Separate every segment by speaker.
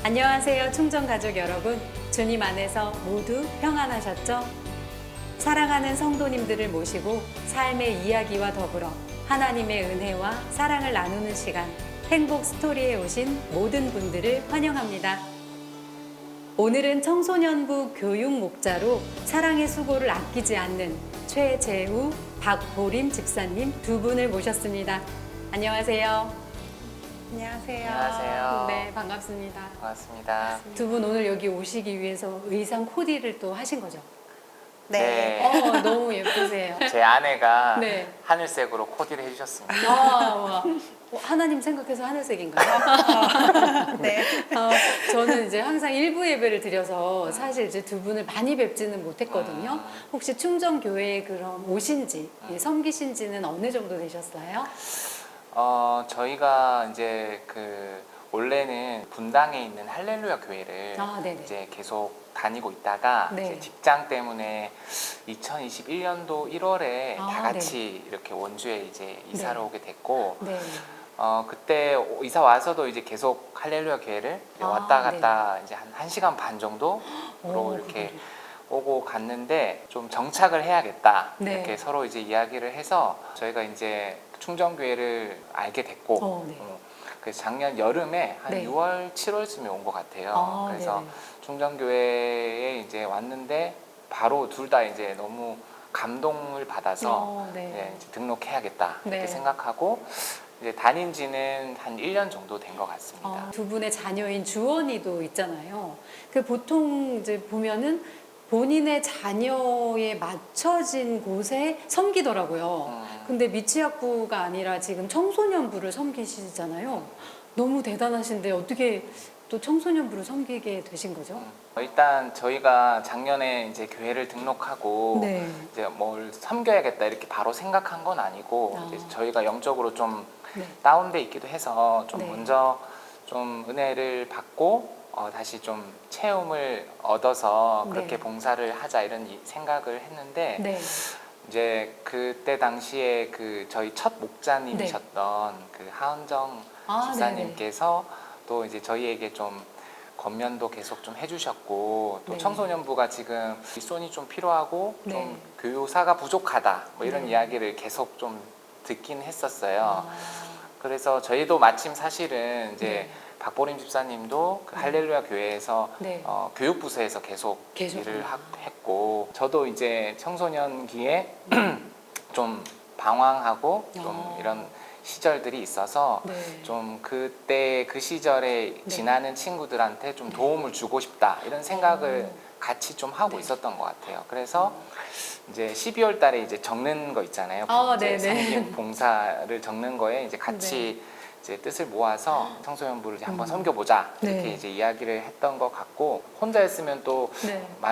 Speaker 1: 안녕하세요, 충정가족 여러분. 주님 안에서 모두 평안하셨죠? 사랑하는 성도님들을 모시고 삶의 이야기와 더불어 하나님의 은혜와 사랑을 나누는 시간, 행복 스토리에 오신 모든 분들을 환영합니다. 오늘은 청소년부 교육 목자로 사랑의 수고를 아끼지 않는 최재우, 박보림 집사님 두 분을 모셨습니다. 안녕하세요.
Speaker 2: 안녕하세요.
Speaker 3: 안녕하세요.
Speaker 1: 네, 반갑습니다.
Speaker 3: 반갑습니다.
Speaker 1: 두 분 오늘 여기 오시기 위해서 의상 코디를 또 하신 거죠?
Speaker 2: 네.
Speaker 1: 너무 예쁘세요.
Speaker 3: 제 아내가
Speaker 1: 네.
Speaker 3: 하늘색으로 코디를 해주셨습니다.
Speaker 1: 와. 하나님 생각해서 하늘색인가요?
Speaker 2: 네.
Speaker 1: 저는 이제 항상 일부 예배를 드려서 사실 이제 두 분을 많이 뵙지는 못했거든요. 혹시 충정교회에 그럼 오신지, 섬기신지는 어느 정도 되셨어요?
Speaker 3: 저희가 이제 원래는 분당에 있는 할렐루야 교회를
Speaker 1: 네네.
Speaker 3: 이제 계속 다니고 있다가
Speaker 1: 네.
Speaker 3: 이제 직장 때문에 2021년도 1월에 다 같이 이렇게 원주에 이제 이사를
Speaker 1: 네.
Speaker 3: 오게 됐고,
Speaker 1: 네.
Speaker 3: 그때 이사 와서도 이제 계속 할렐루야 교회를 왔다 갔다 이제 한 1시간 반 정도로 이렇게 오고 갔는데 좀 정착을 해야겠다.
Speaker 1: 네.
Speaker 3: 이렇게 서로 이제 이야기를 해서 저희가 이제 충정교회를 알게 됐고,
Speaker 1: 네.
Speaker 3: 그래서 작년 여름에 한
Speaker 1: 네.
Speaker 3: 6월, 7월쯤에 온 것 같아요. 그래서
Speaker 1: 네네.
Speaker 3: 충정교회에 이제 왔는데 바로 둘 다 이제 너무 감동을 받아서
Speaker 1: 네.
Speaker 3: 이제 등록해야겠다 이렇게
Speaker 1: 네.
Speaker 3: 생각하고 이제 다닌 지는 한 1년 정도 된 것 같습니다.
Speaker 1: 두 분의 자녀인 주원이도 있잖아요. 그 보통 이제 보면은 본인의 자녀에 맞춰진 곳에 섬기더라고요. 근데 미취학부가 아니라 지금 청소년부를 섬기시잖아요. 너무 대단하신데 어떻게 또 청소년부를 섬기게 되신 거죠?
Speaker 3: 일단 저희가 작년에 이제 교회를 등록하고
Speaker 1: 네.
Speaker 3: 이제 뭘 섬겨야겠다 이렇게 바로 생각한 건 아니고 이제 저희가 영적으로 좀
Speaker 1: 네.
Speaker 3: 다운돼 있기도 해서 좀
Speaker 1: 네.
Speaker 3: 먼저 좀 은혜를 받고 다시 좀 체험을 얻어서 그렇게
Speaker 1: 네.
Speaker 3: 봉사를 하자 이런 생각을 했는데
Speaker 1: 네.
Speaker 3: 이제 그때 당시에 저희 첫 목자님이셨던 그 하은정 집사님께서 또 이제 저희에게 좀 권면도 계속 좀 해주셨고 또
Speaker 1: 네.
Speaker 3: 청소년부가 지금 윗손이 좀 필요하고
Speaker 1: 네.
Speaker 3: 좀 교사가 부족하다 뭐 이런
Speaker 1: 네.
Speaker 3: 이야기를 계속 좀 듣긴 했었어요. 그래서 저희도 마침 사실은 이제
Speaker 1: 네.
Speaker 3: 박보림 집사님도 그 할렐루야 교회에서
Speaker 1: 네.
Speaker 3: 교육부서에서 계속 일을 했고 저도 이제 청소년기에 좀 방황하고 좀 이런 시절들이 있어서
Speaker 1: 네.
Speaker 3: 좀 그때 그 시절에 지나는 친구들한테 좀 도움을 주고 싶다 이런 생각을 같이 좀 하고 있었던 것 같아요. 그래서 이제 12월 달에 이제 적는 거 있잖아요. 이제 섬김 봉사를 적는 거에 이제 같이 이제 뜻을 모아서 청소년부를 이제 한번 섬겨보자 이렇게 이제 이야기를 했던 것 같고 혼자였으면 또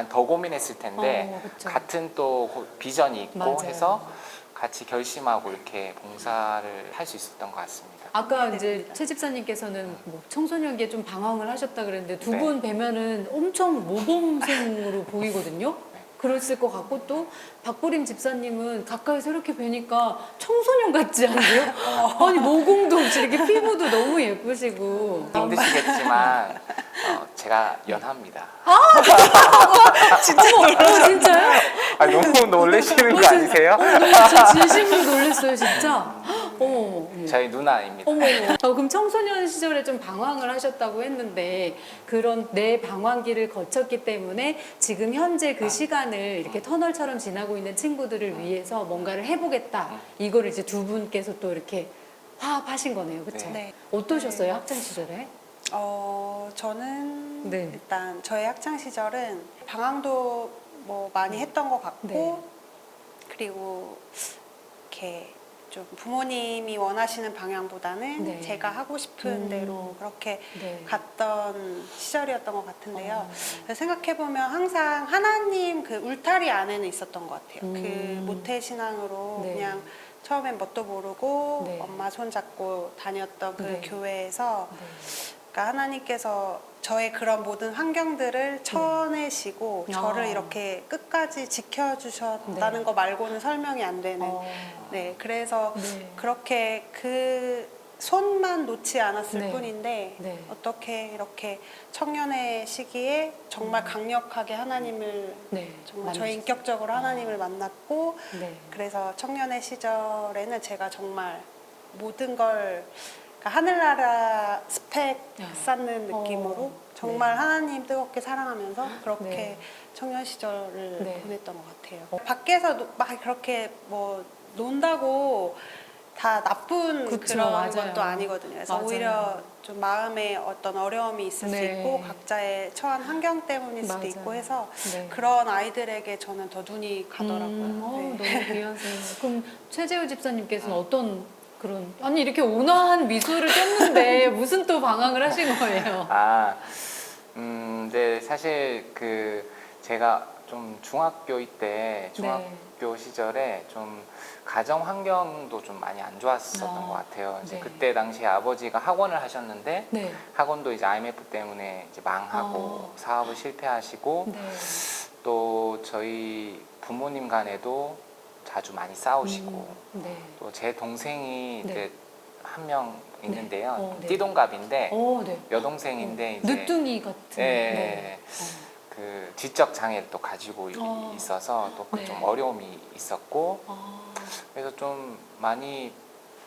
Speaker 3: 더 고민했을 텐데 같은 또 비전이 있고 해서 같이 결심하고 이렇게 봉사를 할 수 있었던 것 같습니다.
Speaker 1: 아까 이제 최 집사님께서는 뭐 청소년기에 좀 방황을 하셨다 그랬는데 두
Speaker 3: 네.
Speaker 1: 분 뵈면은 엄청 모범생으로 보이거든요. 그랬을 것 같고 또 박보림 집사님은 가까이서 이렇게 뵈니까 청소년 같지 않으세요? 아니 모공도 없이 이렇게 피부도 너무 예쁘시고
Speaker 3: 힘드시겠지만 제가 연합니다.
Speaker 1: 진짜요?
Speaker 3: 너무 놀라시는 거 아니세요?
Speaker 1: 저 진심으로 놀랐어요 진짜. 어머.
Speaker 3: 저희 누나입니다.
Speaker 1: 그럼 청소년 시절에 좀 방황을 하셨다고 했는데 그런 내 방황기를 거쳤기 때문에 지금 현재 그 시간을 이렇게 터널처럼 지나고 있는 친구들을 위해서 뭔가를 해보겠다. 이거를 이제 두 분께서 또 이렇게 화합하신 거네요, 그렇죠?
Speaker 2: 네.
Speaker 1: 어떠셨어요 학창 시절에?
Speaker 2: 저는
Speaker 1: 네.
Speaker 2: 일단 저의 학창 시절은 방황도 뭐 많이 했던 것 같고 그리고 이렇게 좀 부모님이 원하시는 방향보다는 제가 하고 싶은 대로 그렇게 갔던 시절이었던 것 같은데요. 생각해보면 항상 하나님 그 울타리 안에는 있었던 것 같아요. 그 모태 신앙으로 그냥 처음엔 뭣도 모르고 엄마 손잡고 다녔던 그 교회에서 그러니까 하나님께서 저의 그런 모든 환경들을 쳐내시고 저를 이렇게 끝까지 지켜주셨다는 거 말고는 설명이 안 되는 그래서 그렇게 그 손만 놓지 않았을
Speaker 1: 네.
Speaker 2: 뿐인데
Speaker 1: 네.
Speaker 2: 어떻게 이렇게 청년의 시기에 정말 강력하게 하나님을
Speaker 1: 네.
Speaker 2: 정말 저희
Speaker 1: 만나셨어요.
Speaker 2: 인격적으로 하나님을 만났고
Speaker 1: 네.
Speaker 2: 그래서 청년의 시절에는 제가 정말 모든 걸 그러니까 하늘나라 스펙 쌓는 느낌으로 정말
Speaker 1: 네.
Speaker 2: 하나님 뜨겁게 사랑하면서 그렇게
Speaker 1: 네.
Speaker 2: 청년 시절을
Speaker 1: 네.
Speaker 2: 보냈던 것 같아요. 밖에서 막 그렇게 뭐 논다고 다 나쁜
Speaker 1: 그쵸,
Speaker 2: 그런
Speaker 1: 맞아요.
Speaker 2: 것도 아니거든요. 그래서
Speaker 1: 맞아요.
Speaker 2: 오히려 좀 마음에 어떤 어려움이 있을 수
Speaker 1: 네.
Speaker 2: 있고 각자의 처한 환경 때문일 수도
Speaker 1: 맞아요.
Speaker 2: 있고 해서
Speaker 1: 네.
Speaker 2: 그런 아이들에게 저는 더 눈이 가더라고요.
Speaker 1: 너무
Speaker 2: 네.
Speaker 1: 귀한 생각. 그럼 최재우 집사님께서는 어떤 그런 아니 이렇게 온화한 미소를 떴는데 무슨 또 방황을 하신 거예요?
Speaker 3: 네, 사실 그 제가 좀 중학교
Speaker 1: 네.
Speaker 3: 시절에 좀 가정 환경도 좀 많이 안 좋았었던 것 같아요. 이제
Speaker 1: 네.
Speaker 3: 그때 당시에 아버지가 학원을 하셨는데
Speaker 1: 네.
Speaker 3: 학원도 이제 IMF 때문에 이제 망하고 사업을 실패하시고
Speaker 1: 네.
Speaker 3: 또 저희 부모님 간에도 자주 많이 싸우시고
Speaker 1: 네.
Speaker 3: 또 제 동생이
Speaker 1: 네.
Speaker 3: 이제 한 명 있는데요.
Speaker 1: 네.
Speaker 3: 띠동갑인데
Speaker 1: 네.
Speaker 3: 여동생인데 이제
Speaker 1: 늦둥이 같은.
Speaker 3: 예,
Speaker 1: 네.
Speaker 3: 그 지적 장애를 또 가지고 있어서 또 좀
Speaker 1: 네.
Speaker 3: 어려움이 있었고 그래서 좀 많이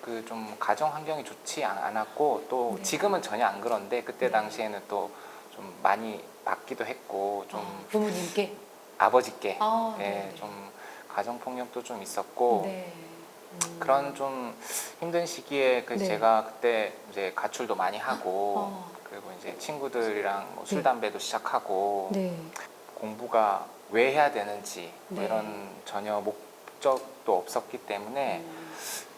Speaker 3: 그 좀 가정 환경이 좋지 않았고 또
Speaker 1: 네.
Speaker 3: 지금은 전혀 안 그런데 그때
Speaker 1: 네.
Speaker 3: 당시에는 또 좀 많이 받기도 했고 좀
Speaker 1: 부모님께.
Speaker 3: 아버지께 예,
Speaker 1: 네.
Speaker 3: 좀 가정 폭력도 좀 있었고
Speaker 1: 네.
Speaker 3: 그런 좀 힘든 시기에 그
Speaker 1: 네.
Speaker 3: 제가 그때 이제 가출도 많이 하고
Speaker 1: 어.
Speaker 3: 그리고 이제 친구들이랑 뭐 술
Speaker 1: 네.
Speaker 3: 담배도 시작하고
Speaker 1: 네.
Speaker 3: 공부가 왜 해야 되는지 뭐
Speaker 1: 네.
Speaker 3: 이런 전혀 목적도 없었기 때문에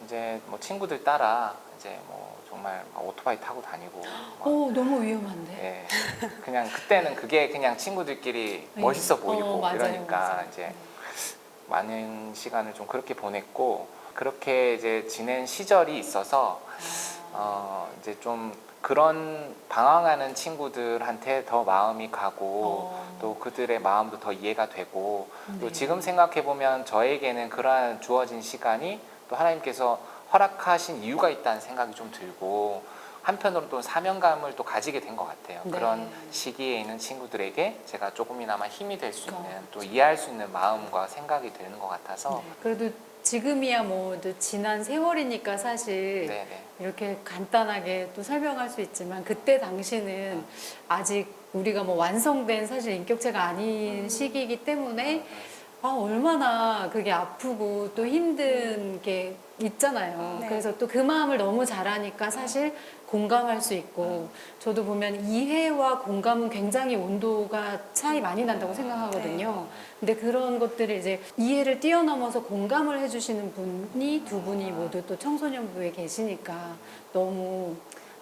Speaker 3: 이제 뭐 친구들 따라 이제 뭐 정말 막 오토바이 타고 다니고 막
Speaker 1: 너무 위험한데.
Speaker 3: 예, 그냥 그때는 그게 그냥 친구들끼리 멋있어 보이고
Speaker 1: 맞아요,
Speaker 3: 이러니까
Speaker 1: 맞아요.
Speaker 3: 이제 많은 시간을 좀 그렇게 보냈고 그렇게 이제 지낸 시절이 있어서 이제 좀 그런 방황하는 친구들한테 더 마음이 가고 또 그들의 마음도 더 이해가 되고 또
Speaker 1: 네.
Speaker 3: 지금 생각해 보면 저에게는 그러한 주어진 시간이 또 하나님께서 허락하신 이유가 있다는 생각이 좀 들고 한편으로 또 사명감을 또 가지게 된 것 같아요.
Speaker 1: 네.
Speaker 3: 그런 시기에 있는 친구들에게 제가 조금이나마 힘이 될 수 있는 또 이해할 수 있는 마음과 생각이 드는 것 같아서
Speaker 1: 네. 그래도 지금이야 뭐 지난 세월이니까 사실
Speaker 3: 네네.
Speaker 1: 이렇게 간단하게 또 설명할 수 있지만 그때 당시는 아직 우리가 뭐 완성된 사실 인격체가 아닌 시기이기 때문에 얼마나 그게 아프고 또 힘든 게 있잖아요.
Speaker 2: 네.
Speaker 1: 그래서 또 그 마음을 너무 잘 아니까 사실 공감할 수 있고 저도 보면 이해와 공감은 굉장히 온도가 차이 많이 난다고 생각하거든요. 근데 그런 것들을 이제 이해를 뛰어넘어서 공감을 해주시는 분이 두 분이 모두 또 청소년부에 계시니까 너무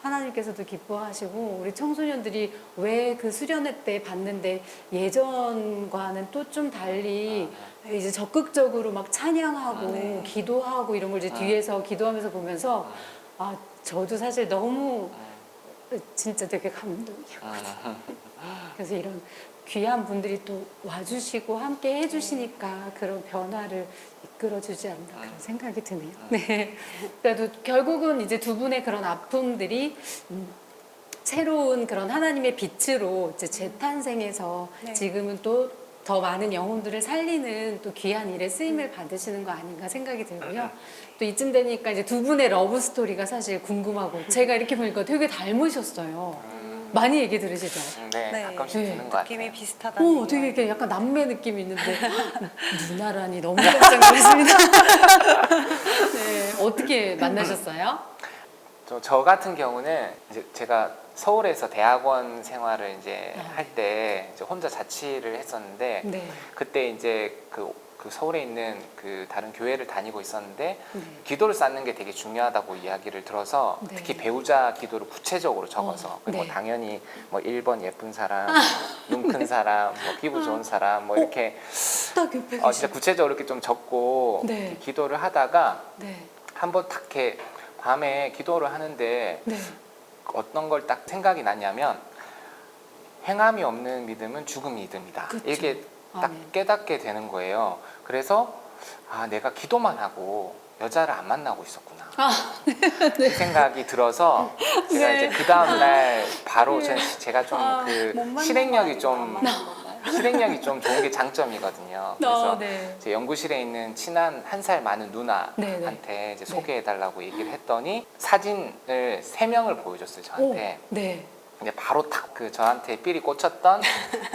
Speaker 1: 하나님께서도 기뻐하시고 우리 청소년들이 왜 그 수련회 때 봤는데 예전과는 또 좀 달리 이제 적극적으로 막 찬양하고 기도하고 이런 걸 이제 뒤에서 기도하면서 보면서 저도 사실 너무 진짜 되게 감동이에요. 그래서 이런 귀한 분들이 또 와주시고 함께 해주시니까 그런 변화를 이끌어주지 않나 그런 생각이 드네요. 네. 그래도 결국은 이제 두 분의 그런 아픔들이 새로운 그런 하나님의 빛으로 이제 재탄생해서
Speaker 2: 네.
Speaker 1: 지금은 또 더 많은 영혼들을 살리는 또 귀한 일에 쓰임을 받으시는 거 아닌가 생각이 들고요. 또 이쯤 되니까 이제 두 분의 러브 스토리가 사실 궁금하고 제가 이렇게 보니까 되게 닮으셨어요. 많이 얘기 들으시죠?
Speaker 3: 네,
Speaker 2: 네.
Speaker 3: 가끔씩 드는 것
Speaker 2: 느낌이
Speaker 3: 같아요.
Speaker 2: 비슷하다는
Speaker 1: 되게
Speaker 2: 얘기가
Speaker 1: 이렇게 약간 남매 느낌이 있는데 누나라니 너무 깜짝 놀랐습니다. 네, 어떻게 만나셨어요?
Speaker 3: 저 같은 경우는 이제 제가 서울에서 대학원 생활을 이제 할 때 이제 혼자 자취를 했었는데
Speaker 1: 네.
Speaker 3: 그때 이제 그 서울에 있는 그 다른 교회를 다니고 있었는데 기도를 쌓는 게 되게 중요하다고 이야기를 들어서
Speaker 1: 네.
Speaker 3: 특히 배우자 기도를 구체적으로 적어서 뭐
Speaker 1: 네.
Speaker 3: 당연히 뭐 1번 예쁜 사람, 눈 큰 사람, 뭐 피부 좋은 사람 뭐 이렇게
Speaker 1: 딱 옆에
Speaker 3: 진짜
Speaker 1: 계신.
Speaker 3: 구체적으로 이렇게 좀 적고
Speaker 1: 네.
Speaker 3: 이렇게 기도를 하다가
Speaker 1: 네.
Speaker 3: 한번 딱 이렇게 밤에 기도를 하는데
Speaker 1: 네.
Speaker 3: 어떤 걸 딱 생각이 났냐면 행함이 없는 믿음은 죽은 믿음이다.
Speaker 1: 그쵸.
Speaker 3: 이게 딱
Speaker 1: 아멘.
Speaker 3: 깨닫게 되는 거예요. 그래서 아, 내가 기도만 하고 여자를 안 만나고 있었구나.
Speaker 1: 아,
Speaker 3: 그 생각이 들어서 제가
Speaker 1: 네.
Speaker 3: 이제 그 다음 날 바로
Speaker 1: 네.
Speaker 3: 제가 좀 그
Speaker 2: 못 만난
Speaker 3: 실행력이
Speaker 2: 거
Speaker 3: 좀
Speaker 2: 아니에요? 안 만난 건가요?
Speaker 3: 실행력이 좀 좋은 게 장점이거든요. 그래서
Speaker 1: 네.
Speaker 3: 제 연구실에 있는 친한 한 살 많은 누나한테 이제 소개해달라고 얘기를 했더니 사진을 3명을 보여줬어요, 저한테.
Speaker 1: 네.
Speaker 3: 근데 바로 딱 그 저한테 삘이 꽂혔던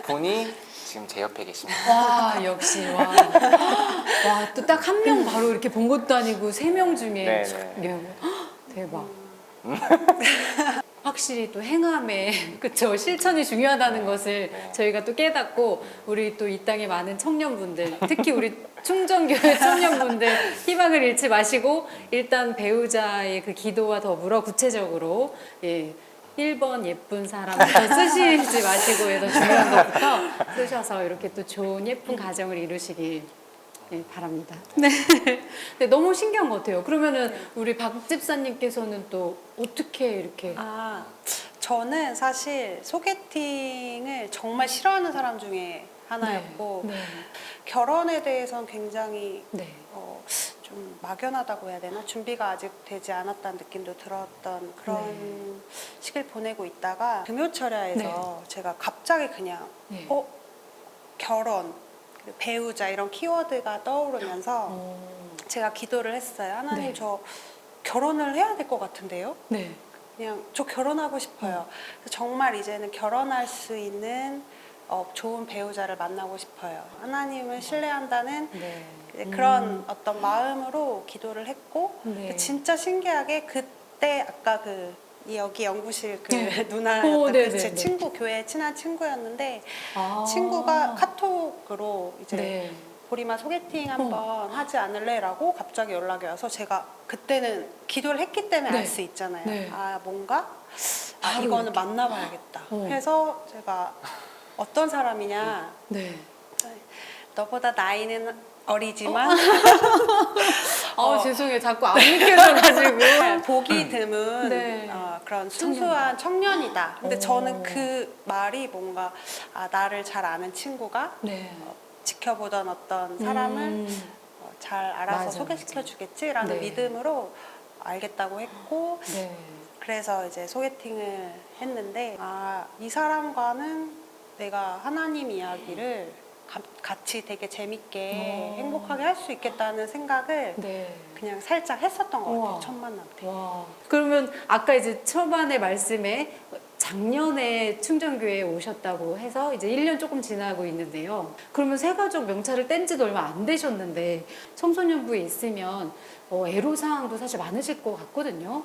Speaker 3: 분이 지금 제 옆에 계십니다.
Speaker 1: 와, 역시 와. 와, 또 딱 한 명 바로 이렇게 본 것도 아니고 3명 중에
Speaker 3: 네,
Speaker 1: 촥,
Speaker 3: 네.
Speaker 1: 예. 대박. 확실히 또 행함에 그쵸 실천이 중요하다는 것을
Speaker 3: 네.
Speaker 1: 저희가 또 깨닫고 우리 또 이 땅의 많은 청년분들 특히 우리 충정교회 청년분들 희망을 잃지 마시고 일단 배우자의 그 기도와 더불어 구체적으로 1번 예쁜 사람부터 쓰시지 마시고 해서 중요한 것부터 쓰셔서 이렇게 또 좋은 예쁜 가정을 이루시길 바랍니다. 네. 네, 너무 신기한 것 같아요. 그러면은 우리 박 집사님께서는 또 어떻게 이렇게
Speaker 2: 아, 저는 사실 소개팅을 정말 싫어하는 사람 중에 하나였고
Speaker 1: 네.
Speaker 2: 결혼에 대해서는 굉장히
Speaker 1: 네.
Speaker 2: 좀 막연하다고 해야 되나? 준비가 아직 되지 않았다는 느낌도 들었던 그런 시기를 보내고 있다가 금요철야에서 제가 갑자기 그냥
Speaker 1: 네.
Speaker 2: 결혼, 배우자 이런 키워드가 떠오르면서
Speaker 1: 어,
Speaker 2: 제가 기도를 했어요. 하나님
Speaker 1: 네.
Speaker 2: 저 결혼을 해야 될 것 같은데요?
Speaker 1: 네.
Speaker 2: 그냥 저 결혼하고 싶어요. 그래서 정말 이제는 결혼할 수 있는 좋은 배우자를 만나고 싶어요. 하나님을 신뢰한다는
Speaker 1: 네.
Speaker 2: 그런 어떤 마음으로 기도를 했고
Speaker 1: 네.
Speaker 2: 진짜 신기하게 그때 아까 여기 연구실 그
Speaker 1: 네.
Speaker 2: 누나였던
Speaker 1: 네,
Speaker 2: 그
Speaker 1: 네,
Speaker 2: 제
Speaker 1: 네.
Speaker 2: 친구 교회 친한 친구였는데
Speaker 1: 아.
Speaker 2: 친구가 카톡으로 이제
Speaker 1: 네.
Speaker 2: 보리마 소개팅 한번 하지 않을래라고 갑자기 연락이 와서 제가 그때는 기도를 했기 때문에
Speaker 1: 네.
Speaker 2: 알 수 있잖아요.
Speaker 1: 네.
Speaker 2: 아 뭔가
Speaker 1: 바로
Speaker 2: 이거는
Speaker 1: 이렇게.
Speaker 2: 만나봐야겠다.
Speaker 1: 어.
Speaker 2: 해서 제가 어떤 사람이냐
Speaker 1: 네.
Speaker 2: 너보다 나이는 어리지만
Speaker 1: 죄송해요. 자꾸 안 믿겨져가지고.
Speaker 2: 보기 드문
Speaker 1: 네.
Speaker 2: 그런 순수한 청년이다. 근데
Speaker 1: 오.
Speaker 2: 저는 그 말이 뭔가 나를 잘 아는 친구가
Speaker 1: 네.
Speaker 2: 지켜보던 어떤 사람을 잘 알아서
Speaker 1: 맞아,
Speaker 2: 소개시켜 주겠지라는
Speaker 1: 네.
Speaker 2: 믿음으로 알겠다고 했고
Speaker 1: 네.
Speaker 2: 그래서 이제 소개팅을 했는데 이 사람과는 내가 하나님 이야기를 같이 되게 재밌게 행복하게 할 수 있겠다는 생각을
Speaker 1: 네.
Speaker 2: 그냥 살짝 했었던 것
Speaker 1: 우와.
Speaker 2: 같아요. 첫 만남 때.
Speaker 1: 와. 그러면 아까 이제 초반에 말씀에 작년에 충정교회에 오셨다고 해서 이제 1년 조금 지나고 있는데요. 그러면 새가족 명찰을 뗀 지도 얼마 안 되셨는데 청소년부에 있으면 애로사항도 사실 많으실 것 같거든요.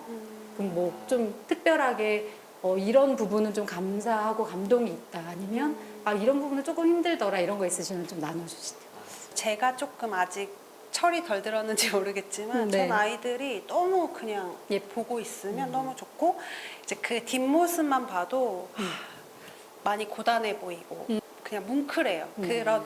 Speaker 1: 그럼 뭐 좀 특별하게 이런 부분은 좀 감사하고 감동이 있다 아니면 이런 부분은 조금 힘들더라 이런 거 있으시면 좀 나눠주시죠.
Speaker 2: 제가 조금 아직 철이 덜 들었는지 모르겠지만
Speaker 1: 네.
Speaker 2: 전 아이들이 너무 그냥 보고 있으면 너무 좋고 이제 그 뒷모습만 봐도 많이 고단해 보이고 그냥 뭉클해요. 그런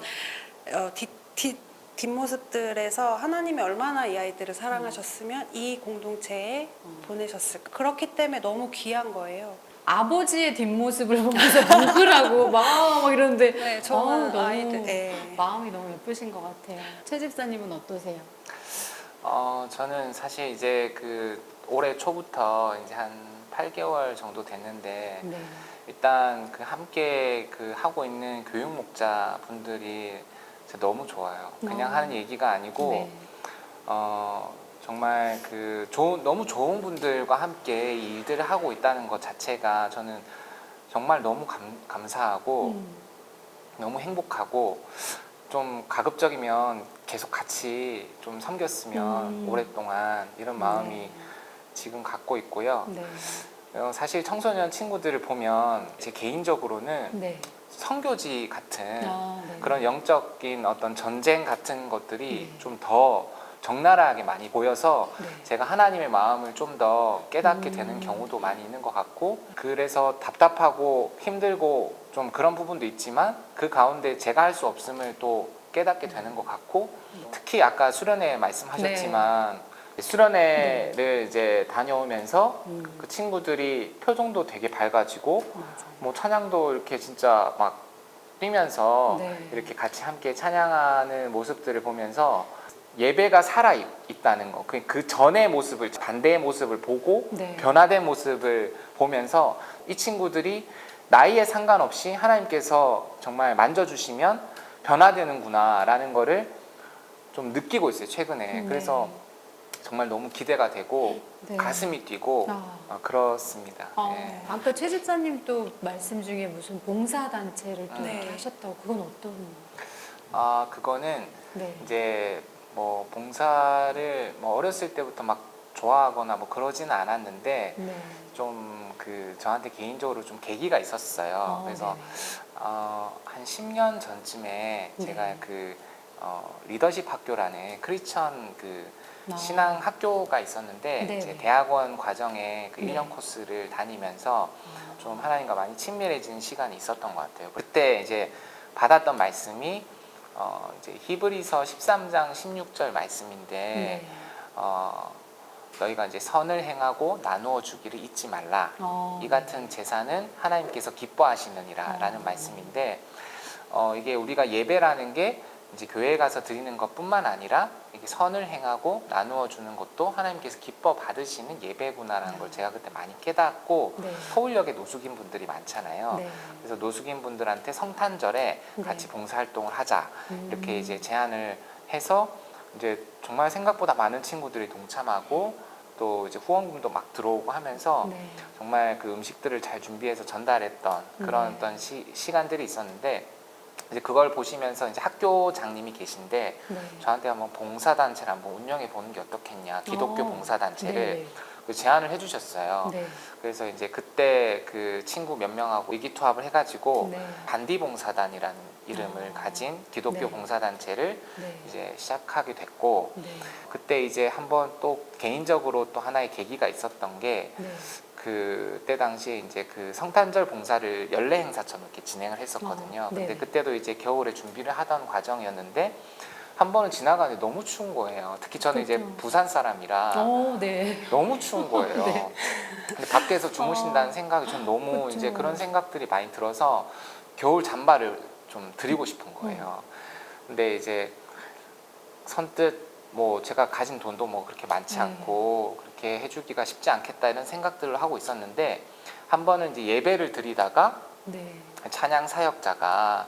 Speaker 2: 뒷모습들에서 하나님이 얼마나 이 아이들을 사랑하셨으면 이 공동체에 보내셨을까. 그렇기 때문에 너무 귀한 거예요.
Speaker 1: 아버지의 뒷모습을 보면서 뭉클하고 막 이러는데
Speaker 2: 네, 저는
Speaker 1: 너무
Speaker 2: 아이들
Speaker 1: 마음이 너무 예쁘신 것 같아요. 최 집사님은 어떠세요?
Speaker 3: 저는 사실 이제 그 올해 초부터 이제 한 8개월 정도 됐는데
Speaker 1: 네.
Speaker 3: 일단 그 함께 그 하고 있는 교육 목자 분들이 진짜 너무 좋아요. 그냥 하는 얘기가 아니고
Speaker 1: 네.
Speaker 3: 정말 그 너무 좋은 분들과 함께 이 일들을 하고 있다는 것 자체가 저는 정말 너무 감사하고 너무 행복하고 좀 가급적이면 계속 같이 좀 섬겼으면 오랫동안 이런 마음이 지금 갖고 있고요.
Speaker 1: 네.
Speaker 3: 사실 청소년 친구들을 보면 제 개인적으로는
Speaker 1: 네.
Speaker 3: 선교지 같은
Speaker 1: 네.
Speaker 3: 그런 영적인 어떤 전쟁 같은 것들이 좀 더 적나라하게 많이 보여서 제가 하나님의 마음을 좀 더 깨닫게 되는 경우도 많이 있는 것 같고 그래서 답답하고 힘들고 좀 그런 부분도 있지만 그 가운데 제가 할 수 없음을 또 깨닫게 되는 것 같고 특히 아까 수련회 말씀하셨지만 수련회를 이제 다녀오면서 그 친구들이 표정도 되게 밝아지고 뭐 찬양도 이렇게 진짜 막 뛰면서 이렇게 같이 함께 찬양하는 모습들을 보면서 예배가 살아 있다는 거, 그 전의 모습을, 반대의 모습을 보고
Speaker 1: 네.
Speaker 3: 변화된 모습을 보면서 이 친구들이 나이에 상관없이 하나님께서 정말 만져주시면 변화되는구나라는 거를 좀 느끼고 있어요, 최근에.
Speaker 1: 네.
Speaker 3: 그래서 정말 너무 기대가 되고
Speaker 1: 네.
Speaker 3: 가슴이 뛰고 그렇습니다. 네.
Speaker 1: 아까 최 집사님도 말씀 중에 무슨 봉사단체를 또
Speaker 2: 네.
Speaker 1: 이렇게 하셨다고, 그건 어떤?
Speaker 3: 그거는
Speaker 1: 네.
Speaker 3: 이제 뭐 봉사를 뭐 어렸을 때부터 막 좋아하거나 뭐 그러지는 않았는데
Speaker 1: 네.
Speaker 3: 좀 저한테 개인적으로 좀 계기가 있었어요. 그래서
Speaker 1: 네네.
Speaker 3: 한 10년 전쯤에
Speaker 1: 네.
Speaker 3: 제가 리더십 학교라는 크리스천
Speaker 1: 아.
Speaker 3: 신앙 학교가 있었는데
Speaker 1: 네네.
Speaker 3: 이제 대학원 과정에 그
Speaker 1: 네.
Speaker 3: 1년 코스를 다니면서 좀 하나님과 많이 친밀해지는 시간이 있었던 것 같아요. 그때 이제 받았던 말씀이 이제 히브리서 13장 16절 말씀인데
Speaker 1: 네.
Speaker 3: 너희가 이제 선을 행하고 나누어 주기를 잊지 말라. 이 같은 제사는 하나님께서 기뻐하시느니라 라는 말씀인데 이게 우리가 예배라는 게 이제 교회에 가서 드리는 것뿐만 아니라 이게 선을 행하고 나누어 주는 것도 하나님께서 기뻐 받으시는 예배구나라는 걸 제가 그때 많이 깨닫고
Speaker 1: 네.
Speaker 3: 서울역에 노숙인 분들이 많잖아요.
Speaker 1: 네.
Speaker 3: 그래서 노숙인 분들한테 성탄절에
Speaker 1: 네.
Speaker 3: 같이 봉사활동을 하자 이렇게 이제 제안을 해서 이제 정말 생각보다 많은 친구들이 동참하고 또 이제 후원금도 막 들어오고 하면서
Speaker 1: 네.
Speaker 3: 정말 그 음식들을 잘 준비해서 전달했던 그런
Speaker 1: 네.
Speaker 3: 어떤 시간들이 있었는데 이제 그걸 보시면서 이제 학교장님이 계신데
Speaker 1: 네.
Speaker 3: 저한테 한번 봉사단체를 한번 운영해 보는 게 어떻겠냐, 기독교 봉사단체를
Speaker 1: 네네.
Speaker 3: 제안을 해주셨어요.
Speaker 1: 네.
Speaker 3: 그래서 이제 그때 그 친구 몇 명하고 의기투합을 해가지고
Speaker 1: 네.
Speaker 3: 반디봉사단이라는 이름을 가진 기독교
Speaker 1: 네.
Speaker 3: 봉사단체를
Speaker 1: 네.
Speaker 3: 이제 시작하게 됐고
Speaker 1: 네.
Speaker 3: 그때 이제 한번 또 개인적으로 또 하나의 계기가 있었던 게
Speaker 1: 네.
Speaker 3: 그때 당시에 이제 그 성탄절 봉사를 연례 행사처럼 이렇게 진행을 했었거든요. 근데
Speaker 1: 네네.
Speaker 3: 그때도 이제 겨울에 준비를 하던 과정이었는데 한 번은 지나가는데 너무 추운 거예요. 특히 저는 이제
Speaker 1: 그렇죠.
Speaker 3: 부산 사람이라
Speaker 1: 네.
Speaker 3: 너무 추운 거예요.
Speaker 1: 네.
Speaker 3: 근데 밖에서 주무신다는 생각이 전 너무
Speaker 1: 그렇죠.
Speaker 3: 이제 그런 생각들이 많이 들어서 겨울 잠바를 좀 드리고 싶은 거예요. 근데 이제 선뜻 뭐 제가 가진 돈도 뭐 그렇게 많지
Speaker 1: 네.
Speaker 3: 않고 그렇게 해주기가 쉽지 않겠다 이런 생각들을 하고 있었는데 한 번은 이제 예배를 드리다가
Speaker 1: 네.
Speaker 3: 찬양 사역자가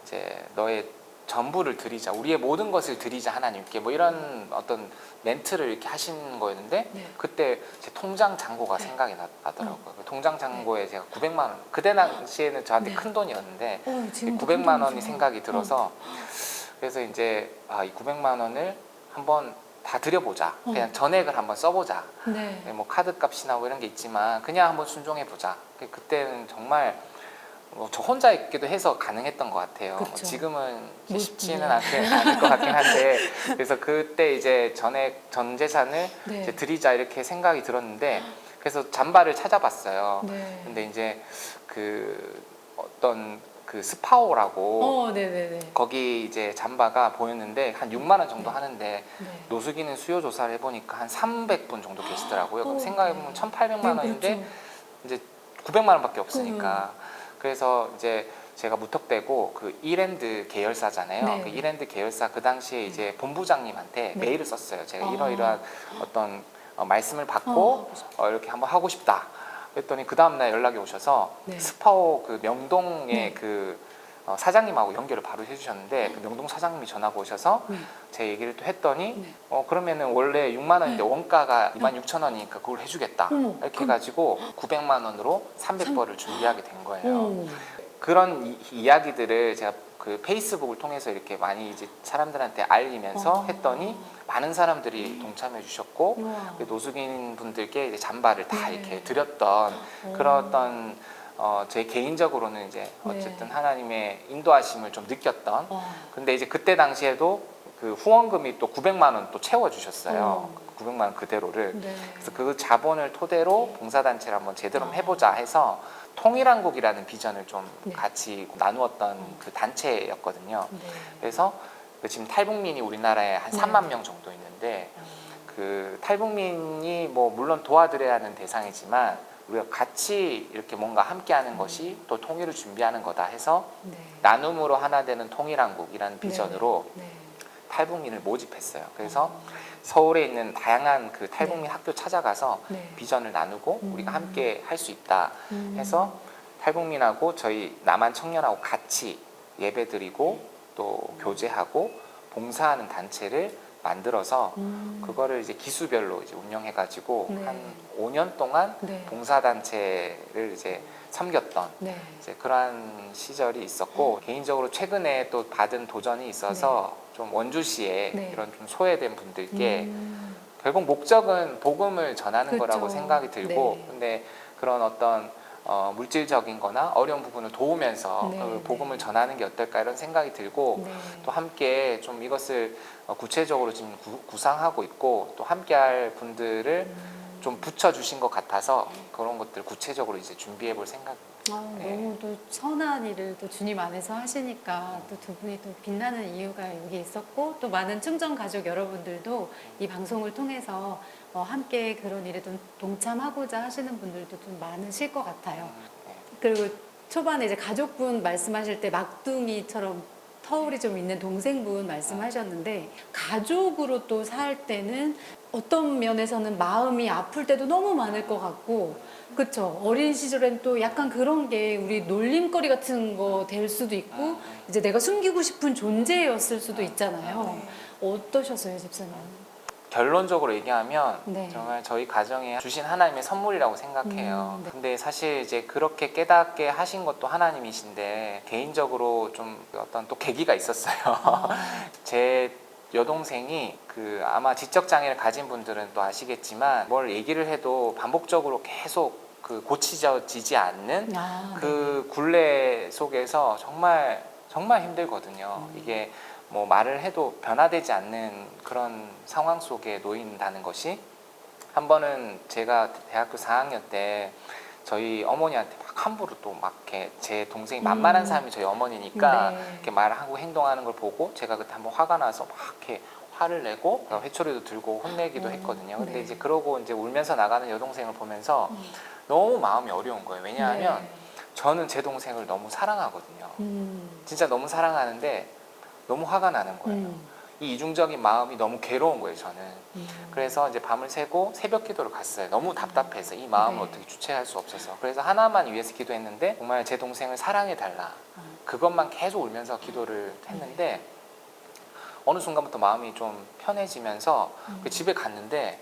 Speaker 3: 이제 너의 전부를 드리자, 우리의 모든 것을 드리자 하나님께 뭐 이런 어떤 멘트를 이렇게 하신 거였는데
Speaker 1: 네.
Speaker 3: 그때 제 통장 잔고가 생각이 나더라고요. 그 통장 잔고에 제가 900만 원, 그때 당시에는 저한테
Speaker 1: 네.
Speaker 3: 큰 돈이었는데
Speaker 1: 지금도
Speaker 3: 900만
Speaker 1: 큰
Speaker 3: 원이
Speaker 1: 돈이죠.
Speaker 3: 생각이 들어서 그래서 이제 이 900만 원을 한번 다 드려보자. 그냥 전액을 한번 써보자.
Speaker 1: 네.
Speaker 3: 뭐 카드값이나 뭐 이런 게 있지만 그냥 한번 순종해보자. 그때는 정말 저 혼자 있기도 해서 가능했던 것 같아요.
Speaker 1: 그쵸.
Speaker 3: 지금은
Speaker 1: 못-
Speaker 3: 쉽지는
Speaker 1: 네.
Speaker 3: 않을 것 같긴 한데 그래서 그때 이제 전 재산을
Speaker 1: 네.
Speaker 3: 이제 드리자 이렇게 생각이 들었는데 그래서 잠바를 찾아봤어요.
Speaker 1: 네.
Speaker 3: 근데 이제 그 어떤 그 스파오라고
Speaker 1: 네네네.
Speaker 3: 거기 이제 잠바가 보였는데 한 6만 원 정도 하는데
Speaker 1: 네.
Speaker 3: 노숙인은 수요 조사를 해보니까 한 300분 정도 계시더라고요. 그럼
Speaker 1: 네.
Speaker 3: 생각해보면 1,800만 원인데
Speaker 1: 그렇죠.
Speaker 3: 이제 900만 원밖에 없으니까 그래서 이제 제가 무턱대고 그 이랜드 계열사잖아요.
Speaker 1: 네.
Speaker 3: 그 이랜드 계열사 그 당시에 이제 본부장님한테
Speaker 1: 네.
Speaker 3: 메일을 썼어요. 제가
Speaker 1: 아.
Speaker 3: 이러이러한 어떤 말씀을 받고 이렇게 한번 하고 싶다. 그랬더니 그 다음날 연락이 오셔서
Speaker 1: 네.
Speaker 3: 스파오 그 명동의
Speaker 1: 네.
Speaker 3: 그 사장님하고 연결을 바로 해주셨는데 그 명동 사장님이 전화가 오셔서
Speaker 1: 네.
Speaker 3: 제 얘기를 또 했더니
Speaker 1: 네.
Speaker 3: 그러면은 원래 6만 원인데
Speaker 1: 네.
Speaker 3: 원가가 26,000원이니까 그걸 해주겠다
Speaker 1: 어머,
Speaker 3: 이렇게 해가지고 900만 원으로 300벌을 준비하게 된 거예요. 그런 이야기들을 제가 그 페이스북을 통해서 이렇게 많이 이제 사람들한테 알리면서 했더니 많은 사람들이 동참해 주셨고
Speaker 1: 우와.
Speaker 3: 그 노숙인 분들께 이제 잠바를 다
Speaker 1: 네.
Speaker 3: 이렇게 드렸던 그런 어떤 제 개인적으로는 이제 어쨌든
Speaker 1: 네.
Speaker 3: 하나님의 인도하심을 좀 느꼈던. 근데 이제 그때 당시에도 그 후원금이 또 900만 원 또 채워 주셨어요. 900만 원 그대로를.
Speaker 1: 네.
Speaker 3: 그래서 그 자본을 토대로 봉사단체를 한번 제대로 해보자 해서 통일한국이라는 비전을 좀
Speaker 1: 네.
Speaker 3: 같이 나누었던 그 단체였거든요.
Speaker 1: 네.
Speaker 3: 그래서 지금 탈북민이 우리나라에 한
Speaker 1: 네.
Speaker 3: 3만 명 정도 있는데 그 탈북민이 뭐 물론 도와드려야 하는 대상이지만 우리가 같이 이렇게 뭔가 함께하는 것이 또 통일을 준비하는 거다 해서
Speaker 1: 네.
Speaker 3: 나눔으로 하나 되는 통일한국이라는 비전으로
Speaker 1: 네.
Speaker 3: 탈북민을 모집했어요. 그래서 서울에 있는 다양한 그 탈북민
Speaker 1: 네.
Speaker 3: 학교 찾아가서
Speaker 1: 네.
Speaker 3: 비전을 나누고 우리가 함께 할 수 있다 해서 탈북민하고 저희 남한 청년하고 같이 예배드리고 또 교제하고 봉사하는 단체를 만들어서 그거를 이제 기수별로 이제 운영해가지고
Speaker 1: 네.
Speaker 3: 한 5년 동안
Speaker 1: 네.
Speaker 3: 봉사단체를 이제 섬겼던
Speaker 1: 네.
Speaker 3: 이제 그러한 시절이 있었고 개인적으로 최근에 또 받은 도전이 있어서 좀 원주시에
Speaker 1: 네.
Speaker 3: 이런 좀 소외된 분들께
Speaker 1: 음.
Speaker 3: 결국 목적은 복음을 전하는
Speaker 1: 그렇죠.
Speaker 3: 거라고 생각이 들고
Speaker 1: 네.
Speaker 3: 근데 그런 어떤 물질적인 거나 어려운 부분을 도우면서
Speaker 1: 네,
Speaker 3: 그 복음을
Speaker 1: 네.
Speaker 3: 전하는 게 어떨까 이런 생각이 들고
Speaker 1: 네.
Speaker 3: 또 함께 좀 이것을 구체적으로 지금 구상하고 있고 또 함께할 분들을 좀 붙여주신 것 같아서 그런 것들 구체적으로 이제 준비해 볼 생각입니다. 네.
Speaker 1: 너무 또 선한 일을 또 주님 안에서 하시니까 또 두 분이 또 빛나는 이유가 여기 있었고 또 많은 충정 가족 여러분들도 이 방송을 통해서 함께 그런 일에 좀 동참하고자 하시는 분들도 좀 많으실 것 같아요. 그리고 초반에 이제 가족분 말씀하실 때 막둥이처럼 터울이 좀 있는 동생분 말씀하셨는데 가족으로 또 살 때는 어떤 면에서는 마음이 아플 때도 너무 많을 것 같고 그쵸 어린 시절엔 또 약간 그런 게 우리 놀림거리 같은 거 될 수도 있고 이제 내가 숨기고 싶은 존재였을 수도 있잖아요. 어떠셨어요, 집사님?
Speaker 3: 결론적으로 얘기하면
Speaker 1: 네.
Speaker 3: 정말 저희 가정에 주신 하나님의 선물이라고 생각해요.
Speaker 1: 네.
Speaker 3: 근데 사실 이제 그렇게 깨닫게 하신 것도 하나님이신데 개인적으로 좀 어떤 또 계기가 있었어요. 제 여동생이 그 아마 지적 장애를 가진 분들은 또 아시겠지만 뭘 얘기를 해도 반복적으로 계속 그 고치지지 않는 그 굴레 속에서 정말 힘들거든요. 이게 뭐 말을 해도 변화되지 않는 그런 상황 속에 놓인다는 것이 한 번은 제가 대학교 4학년 때 저희 어머니한테 막 함부로 또 막 이렇게 제 동생이 만만한 사람이 저희 어머니니까
Speaker 1: 네.
Speaker 3: 이렇게 말하고 행동하는 걸 보고 제가 그때 한번 화가 나서 막 이렇게 화를 내고 회초리도 들고 혼내기도 했거든요. 근데
Speaker 1: 네.
Speaker 3: 이제 그러고 이제 울면서 나가는 여동생을 보면서 너무 마음이 어려운 거예요. 왜냐하면
Speaker 1: 네.
Speaker 3: 저는 제 동생을 너무 사랑하거든요. 진짜 너무 사랑하는데 너무 화가 나는 거예요. 이 이중적인 마음이 너무 괴로운 거예요, 저는. 그래서 이제 밤을 새고 새벽 기도를 갔어요. 너무 답답해서 이 마음을
Speaker 1: 네.
Speaker 3: 어떻게 주체할 수 없어서. 그래서 하나만 위해서 기도했는데 정말 제 동생을 사랑해 달라. 그것만 계속 울면서 기도를 했는데 어느 순간부터 마음이 좀 편해지면서 그 집에 갔는데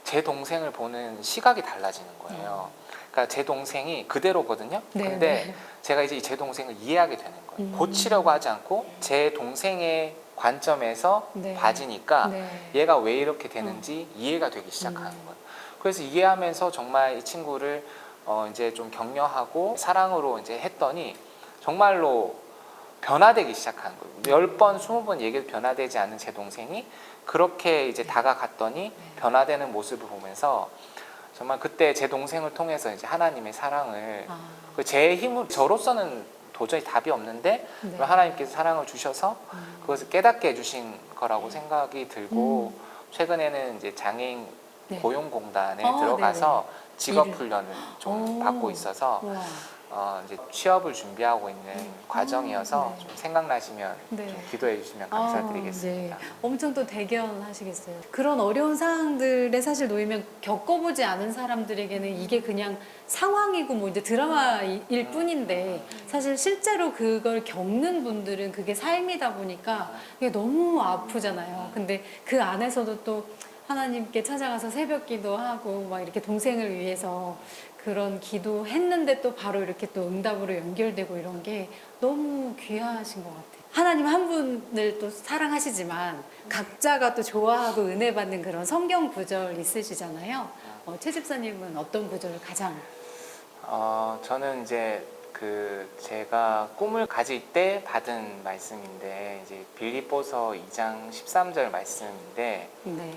Speaker 3: 제 동생을 보는 시각이 달라지는 거예요. 그러니까 제 동생이 그대로거든요.
Speaker 1: 네,
Speaker 3: 근데
Speaker 1: 네.
Speaker 3: 제가 이제 제 동생을 이해하게 되는 거예요. 고치려고 하지 않고 제 동생의 관점에서
Speaker 1: 네.
Speaker 3: 봐지니까
Speaker 1: 네.
Speaker 3: 얘가 왜 이렇게 되는지 이해가 되기 시작하는 거예요. 그래서 이해하면서 정말 이 친구를 이제 좀 격려하고 사랑으로 이제 했더니 정말로 변화되기 시작하는 거예요. 10번, 20번 얘기해도 변화되지 않는 제 동생이 그렇게 이제 다가갔더니 변화되는 모습을 보면서 정말 그때 제 동생을 통해서 이제 하나님의 사랑을 제 힘으로 저로서는 도저히 답이 없는데
Speaker 1: 네.
Speaker 3: 하나님께서 사랑을 주셔서 그것을 깨닫게 해주신 거라고 생각이 들고 최근에는 이제 장애인
Speaker 1: 네.
Speaker 3: 고용공단에 들어가서 직업 훈련을 좀 받고 있어서 이제 취업을 준비하고 있는 과정이어서
Speaker 1: 네.
Speaker 3: 좀 생각나시면
Speaker 1: 네.
Speaker 3: 좀 기도해 주시면 감사드리겠습니다.
Speaker 1: 네. 엄청 또 대견하시겠어요. 그런 어려운 상황들에 사실 놓이면 겪어보지 않은 사람들에게는 이게 그냥 상황이고 뭐 이제 드라마일 뿐인데 사실 실제로 그걸 겪는 분들은 그게 삶이다 보니까 그게 너무 아프잖아요. 근데 그 안에서도 또 하나님께 찾아가서 새벽 기도하고 막 이렇게 동생을 위해서 그런 기도했는데 또 바로 이렇게 또 응답으로 연결되고 이런 게 너무 귀하신 것 같아요. 하나님 한 분을 또 사랑하시지만 각자가 또 좋아하고 은혜 받는 그런 성경 구절 있으시잖아요. 최 집사님은 어떤 구절을 가장?
Speaker 3: 저는 이제 제가 꿈을 가질 때 받은 말씀인데 이제 빌립보서 2장 13절 말씀인데
Speaker 1: 네.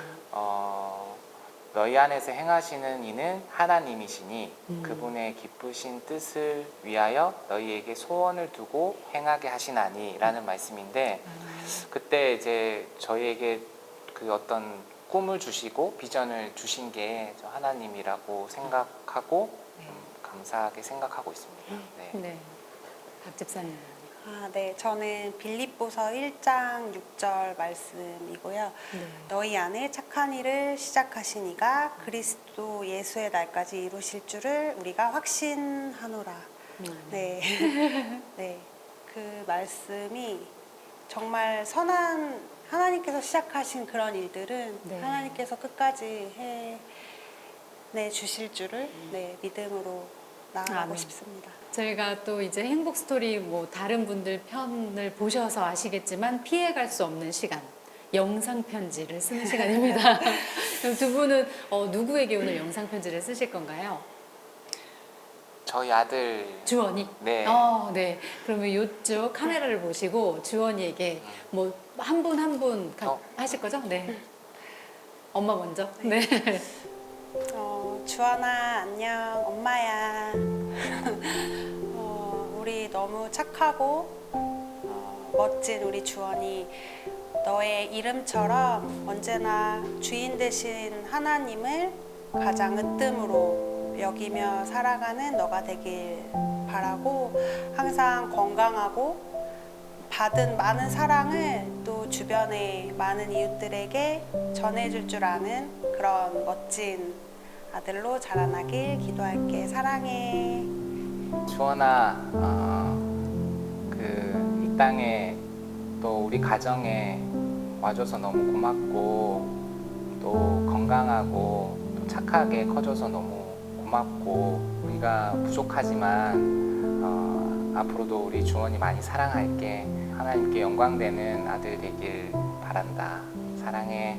Speaker 3: 너희 안에서 행하시는 이는 하나님이시니 그분의 기쁘신 뜻을 위하여 너희에게 소원을 두고 행하게 하시나니 라는 말씀인데 그때 이제 저희에게 그 어떤 꿈을 주시고 비전을 주신 게 저 하나님이라고 생각하고 감사하게 생각하고 있습니다. 네.
Speaker 1: 네. 박 집사님.
Speaker 2: 네. 저는 빌립보서 1장 6절 말씀이고요.
Speaker 1: 네.
Speaker 2: 너희 안에 착한 일을 시작하신 이가 그리스도 예수의 날까지 이루실 줄을 우리가 확신하노라. 네. 네. 그 말씀이 정말 선한 하나님께서 시작하신 그런 일들은
Speaker 1: 네.
Speaker 2: 하나님께서 끝까지 해내 주실 줄을 믿음으로 나아가고
Speaker 1: 아멘.
Speaker 2: 싶습니다.
Speaker 1: 저희가 또 이제 행복 스토리 뭐 다른 분들 편을 보셔서 아시겠지만 피해갈 수 없는 시간. 영상 편지를 쓰는 시간입니다. 그럼 두 분은 누구에게 오늘 영상 편지를 쓰실 건가요?
Speaker 3: 저희 아들
Speaker 1: 주원이?
Speaker 3: 네.
Speaker 1: 네. 그러면 이쪽 카메라를 보시고 주원이에게 뭐 한 분 한 분 하실 거죠? 네. 엄마 먼저. 네.
Speaker 2: 주원아 안녕 엄마야. 우리 너무 착하고 멋진 우리 주원이 너의 이름처럼 언제나 주인 되신 하나님을 가장 으뜸으로 여기며 살아가는 너가 되길 바라고 항상 건강하고 받은 많은 사랑을 또 주변의 많은 이웃들에게 전해줄 줄 아는 그런 멋진 아들로 자라나길 기도할게. 사랑해.
Speaker 3: 주원아, 이 땅에 또 우리 가정에 와줘서 너무 고맙고 또 건강하고 또 착하게 커줘서 너무 고맙고 우리가 부족하지만 앞으로도 우리 주원이 많이 사랑할게. 하나님께 영광되는 아들 되길 바란다. 사랑해.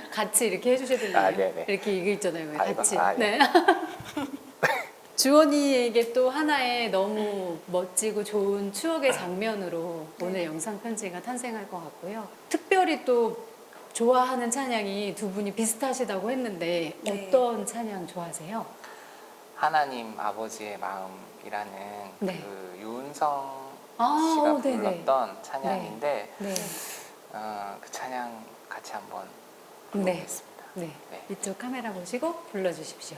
Speaker 1: 같이 이렇게 해주셔야 된다.
Speaker 3: 네네.
Speaker 1: 이렇게 이거 있잖아요. 같이.
Speaker 3: 예.
Speaker 1: 네. 주원이에게 또 하나의 너무 멋지고 좋은 추억의 장면으로 오늘 영상 편지가 탄생할 것 같고요. 특별히 또 좋아하는 찬양이 두 분이 비슷하시다고 했는데 어떤 찬양 좋아하세요?
Speaker 3: 하나님 아버지의 마음이라는
Speaker 1: 네.
Speaker 3: 그 유은성
Speaker 1: 아,
Speaker 3: 씨가
Speaker 1: 네네.
Speaker 3: 불렀던 찬양인데
Speaker 1: 네.
Speaker 3: 그 찬양 같이 한번
Speaker 1: 네.
Speaker 3: 불러보겠습니다.
Speaker 1: 네.
Speaker 3: 네.
Speaker 1: 이쪽 카메라 보시고 불러주십시오.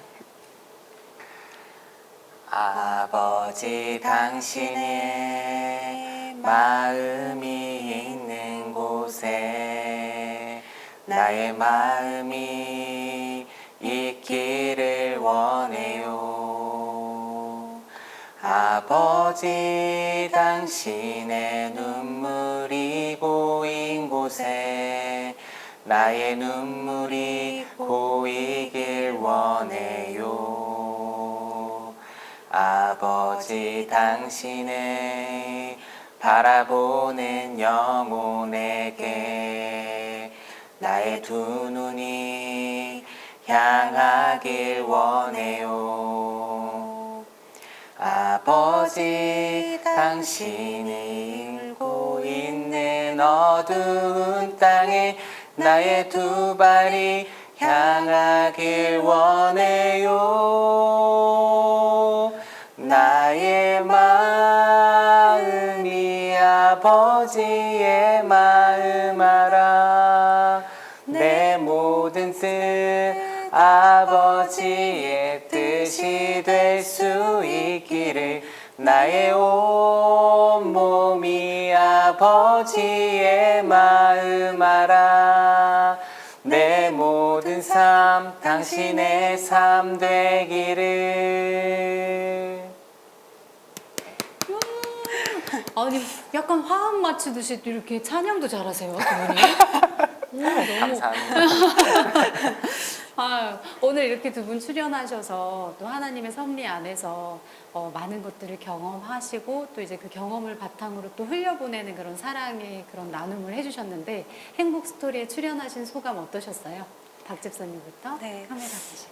Speaker 3: 아버지 당신의 마음이 있는 곳에 나의 마음이 있기를 원해요. 아버지 당신의 눈물이 고인 곳에 나의 눈물이 고이길 원해요. 아버지 당신의 바라보는 영혼에게 나의 두 눈이 향하길 원해요. 아버지 당신이 울고 있는 어두운 땅에 나의 두 발이 향하길 원해요. 나의 마음이 아버지의 마음 알아. 내 모든 뜻 아버지의 뜻이 될 수 있기를. 나의 온 몸이 아버지의 마음 알아. 내 모든 삶 당신의 삶 되기를.
Speaker 1: 아니 약간 화음 맞추듯이 이렇게 찬양도 잘하세요, 두 분이. 너무
Speaker 3: 감사합니다.
Speaker 1: 오늘 이렇게 두 분 출연하셔서 또 하나님의 섭리 안에서 많은 것들을 경험하시고 또 이제 그 경험을 바탕으로 또 흘려보내는 그런 사랑의 그런 나눔을 해주셨는데 행복 스토리에 출연하신 소감 어떠셨어요? 박 집사님부터
Speaker 2: 네.
Speaker 1: 카메라 보시고.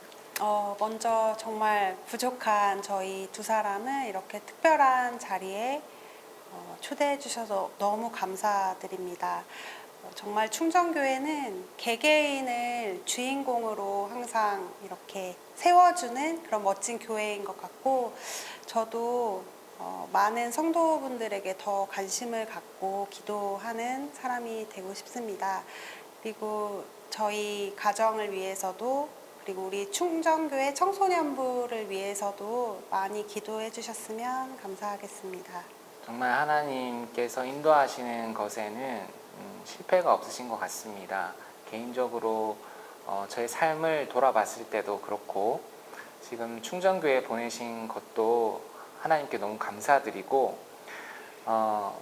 Speaker 2: 먼저 정말 부족한 저희 두 사람을 이렇게 특별한 자리에 초대해 주셔서 너무 감사드립니다. 정말 충정교회는 개개인을 주인공으로 항상 이렇게 세워주는 그런 멋진 교회인 것 같고, 저도 많은 성도분들에게 더 관심을 갖고 기도하는 사람이 되고 싶습니다. 그리고 저희 가정을 위해서도 그리고 우리 충정교회 청소년부를 위해서도 많이 기도해 주셨으면 감사하겠습니다.
Speaker 3: 정말 하나님께서 인도하시는 것에는 실패가 없으신 것 같습니다. 개인적으로 저의 삶을 돌아봤을 때도 그렇고 지금 충정교회 보내신 것도 하나님께 너무 감사드리고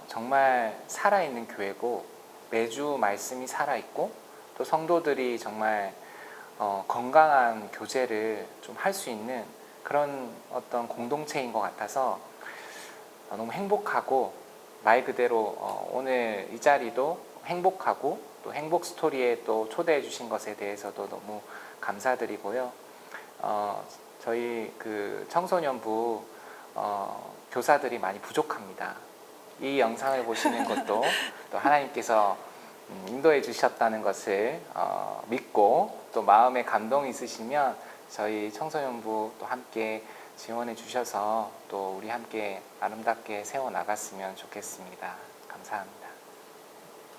Speaker 3: 정말 살아있는 교회고 매주 말씀이 살아있고 또 성도들이 정말 건강한 교제를 좀 할 수 있는 그런 어떤 공동체인 것 같아서 너무 행복하고 말 그대로 오늘 이 자리도 행복하고 또 행복 스토리에 또 초대해 주신 것에 대해서도 너무 감사드리고요. 저희 그 청소년부 교사들이 많이 부족합니다. 이 영상을 보시는 것도 또 하나님께서 인도해 주셨다는 것을 믿고 또 마음에 감동이 있으시면 저희 청소년부 또 함께 지원해 주셔서 또 우리 함께 아름답게 세워나갔으면 좋겠습니다. 감사합니다.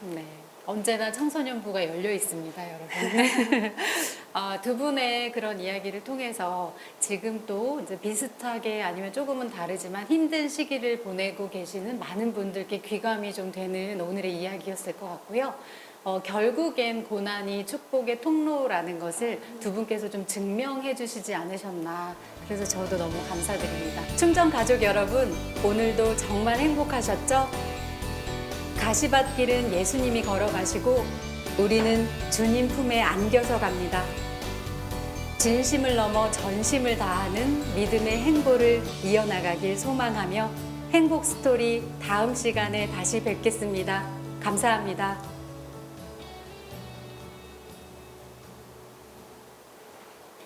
Speaker 1: 네, 언제나 청소년부가 열려 있습니다, 여러분. 두 분의 그런 이야기를 통해서 지금 또 이제 비슷하게 아니면 조금은 다르지만 힘든 시기를 보내고 계시는 많은 분들께 귀감이 좀 되는 오늘의 이야기였을 것 같고요. 결국엔 고난이 축복의 통로라는 것을 두 분께서 좀 증명해 주시지 않으셨나. 그래서 저도 너무 감사드립니다. 충정 가족 여러분, 오늘도 정말 행복하셨죠? 가시밭길은 예수님이 걸어가시고 우리는 주님 품에 안겨서 갑니다. 진심을 넘어 전심을 다하는 믿음의 행보를 이어나가길 소망하며 행복 스토리 다음 시간에 다시 뵙겠습니다. 감사합니다.